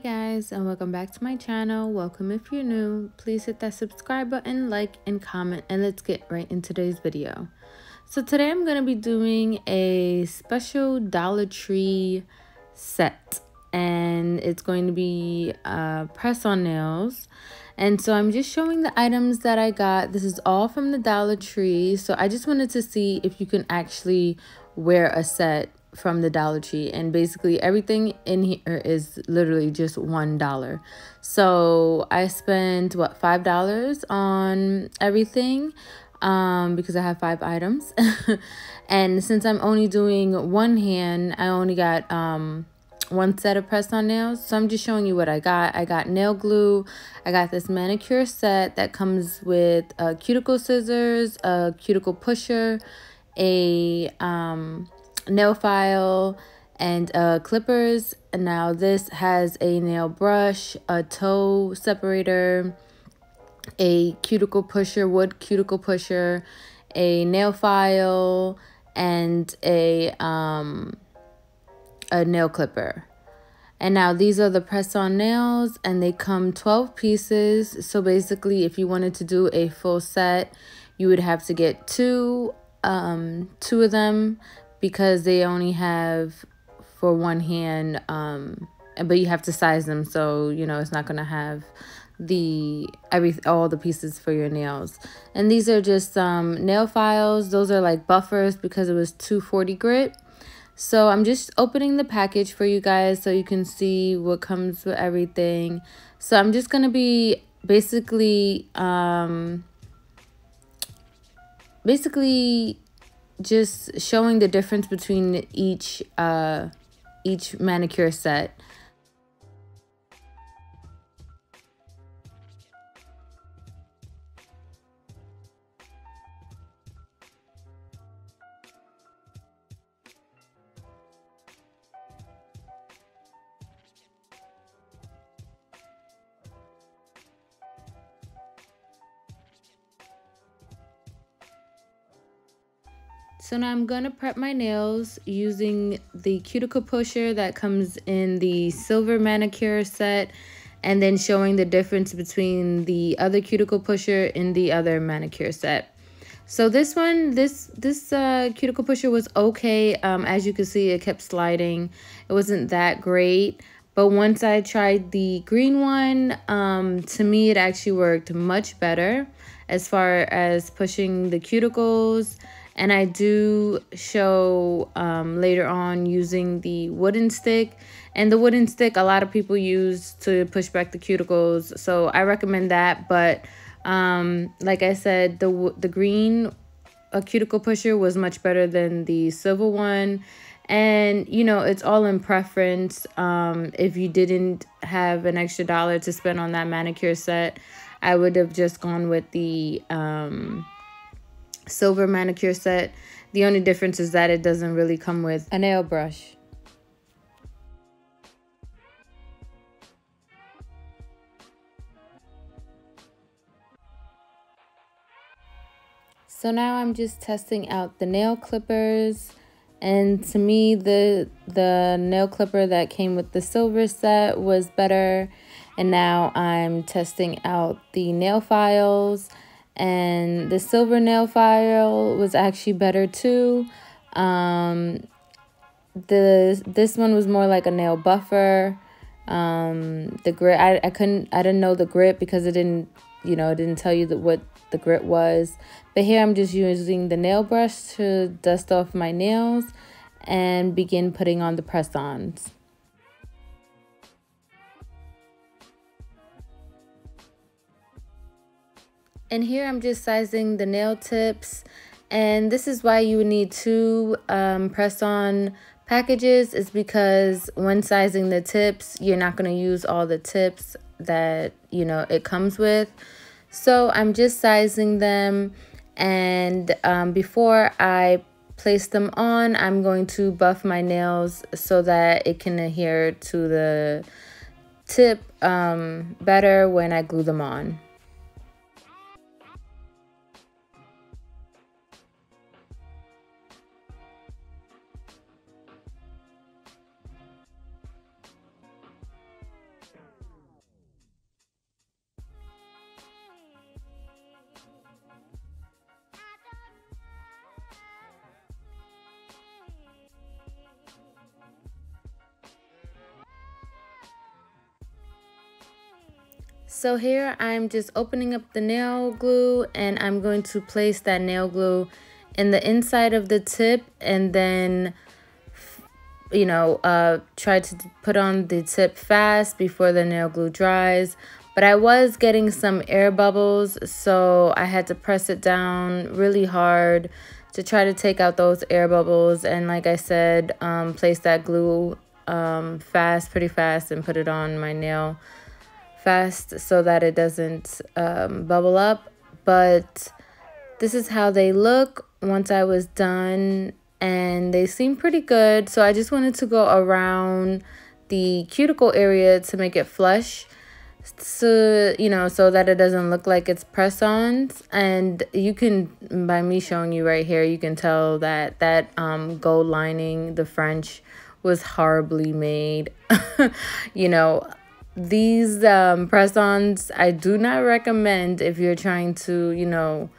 Hey guys, and welcome back to my channel. Welcome if you're new. Please hit that subscribe button, like, and comment, and let's get right into today's video. So today I'm going to be doing a special Dollar Tree set, and it's going to be press on nails. And so I'm just showing the items that I got. This is all from the Dollar Tree. So I just wanted to see if you can actually wear a set from the Dollar Tree, and basically everything in here is literally just $1. So I spent what, $5 on everything because I have 5 items. And since I'm only doing one hand, I only got one set of press on nails. So I'm just showing you what I got. I got nail glue. I got this manicure set that comes with cuticle scissors, a cuticle pusher, a nail file, and clippers. And now this has a nail brush, a toe separator, a cuticle pusher, wood cuticle pusher, a nail file, and a nail clipper. And now these are the press-on nails, and they come 12 pieces. So basically, if you wanted to do a full set, you would have to get two of them, because they only have for one hand, but you have to size them, so you know it's not gonna have all the pieces for your nails. And these are just nail files. Those are like buffers because it was 240 grit. So I'm just opening the package for you guys so you can see what comes with everything. So I'm just gonna be basically just showing the difference between each manicure set. So now I'm going to prep my nails using the Cuticle Pusher that comes in the silver manicure set, and then showing the difference between the other Cuticle Pusher in the other manicure set. So this one, this Cuticle Pusher was okay. As you can see, it kept sliding. It wasn't that great. But once I tried the green one, to me it actually worked much better as far as pushing the cuticles. And I do show later on using the wooden stick. And the wooden stick, a lot of people use to push back the cuticles, so I recommend that. But like I said, the green cuticle pusher was much better than the silver one. And you know, it's all in preference. If you didn't have an extra dollar to spend on that manicure set, I would have just gone with the silver manicure set. The only difference is that it doesn't really come with a nail brush. So now I'm just testing out the nail clippers, and to me the nail clipper that came with the silver set was better. And now I'm testing out the nail files, and the silver nail file was actually better too. This one was more like a nail buffer. The grit, I didn't know the grit because it didn't, you know, it didn't tell you what the grit was. But here I'm just using the nail brush to dust off my nails and begin putting on the press-ons. And here I'm just sizing the nail tips. And this is why you would need 2 press-on packages, is because when sizing the tips, you're not going to use all the tips that, you know, it comes with. So I'm just sizing them, and before I place them on, I'm going to buff my nails so that it can adhere to the tip better when I glue them on. So here I'm just opening up the nail glue, and I'm going to place that nail glue in the inside of the tip, and then try to put on the tip fast before the nail glue dries. But I was getting some air bubbles, so I had to press it down really hard to try to take out those air bubbles. And like I said, place that glue pretty fast, and put it on my nail fast so that it doesn't bubble up. But this is how they look once I was done, and they seem pretty good. So I just wanted to go around the cuticle area to make it flush, so so that it doesn't look like it's press-ons. And you can, by me showing you right here, you can tell that gold lining, the French, was horribly made. These press-ons I do not recommend if you're trying to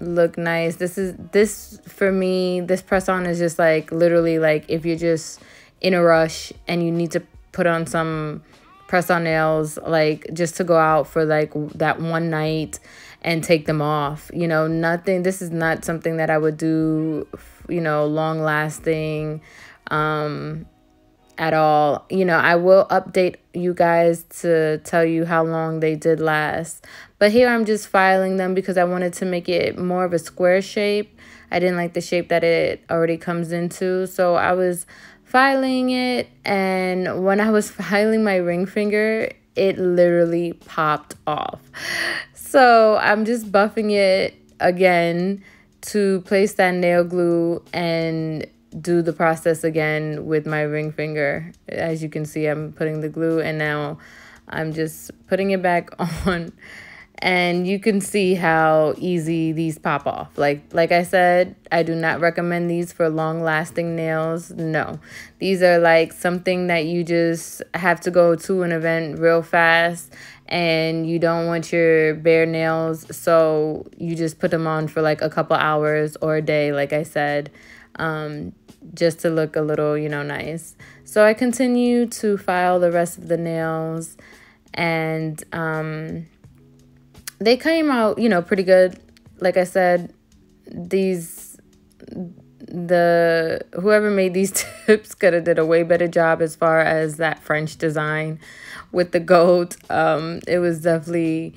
look nice. This for me, this press-on is just like literally like if you're just in a rush and you need to put on some press-on nails, like just to go out for like that one night and take them off. This is not something that I would do long lasting at all. I will update you guys to tell you how long they did last. But here I'm just filing them because I wanted to make it more of a square shape. I didn't like the shape that it already comes into, so I was filing it, and when I was filing my ring finger, it literally popped off. So I'm just buffing it again to place that nail glue and do the process again with my ring finger. As you can see, I'm putting the glue, and now I'm just putting it back on. And you can see how easy these pop off. Like I said, I do not recommend these for long-lasting nails. No. These are like something that you just have to go to an event real fast, and you don't want your bare nails, so you just put them on for like a couple hours or a day, like I said, just to look a little, nice. So I continue to file the rest of the nails, and they came out, pretty good. Like I said, whoever made these tips could have did a way better job as far as that French design with the gold. It was definitely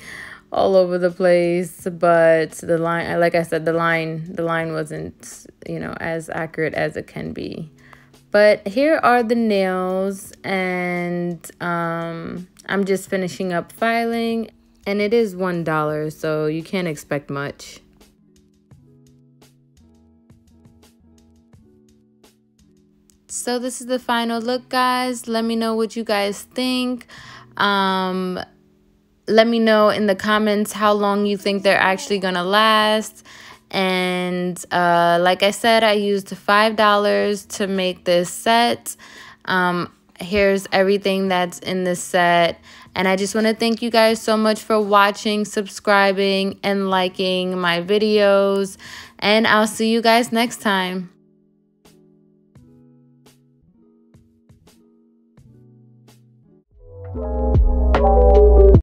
all over the place, but the line, like I said, the line wasn't, as accurate as it can be. But here are the nails, and I'm just finishing up filing. And it is $1, so you can't expect much. So this is the final look, guys. Let me know what you guys think. Let me know in the comments how long you think they're actually gonna last. And like I said, I used $5 to make this set. Here's everything that's in this set. And I just want to thank you guys so much for watching, subscribing, and liking my videos. And I'll see you guys next time.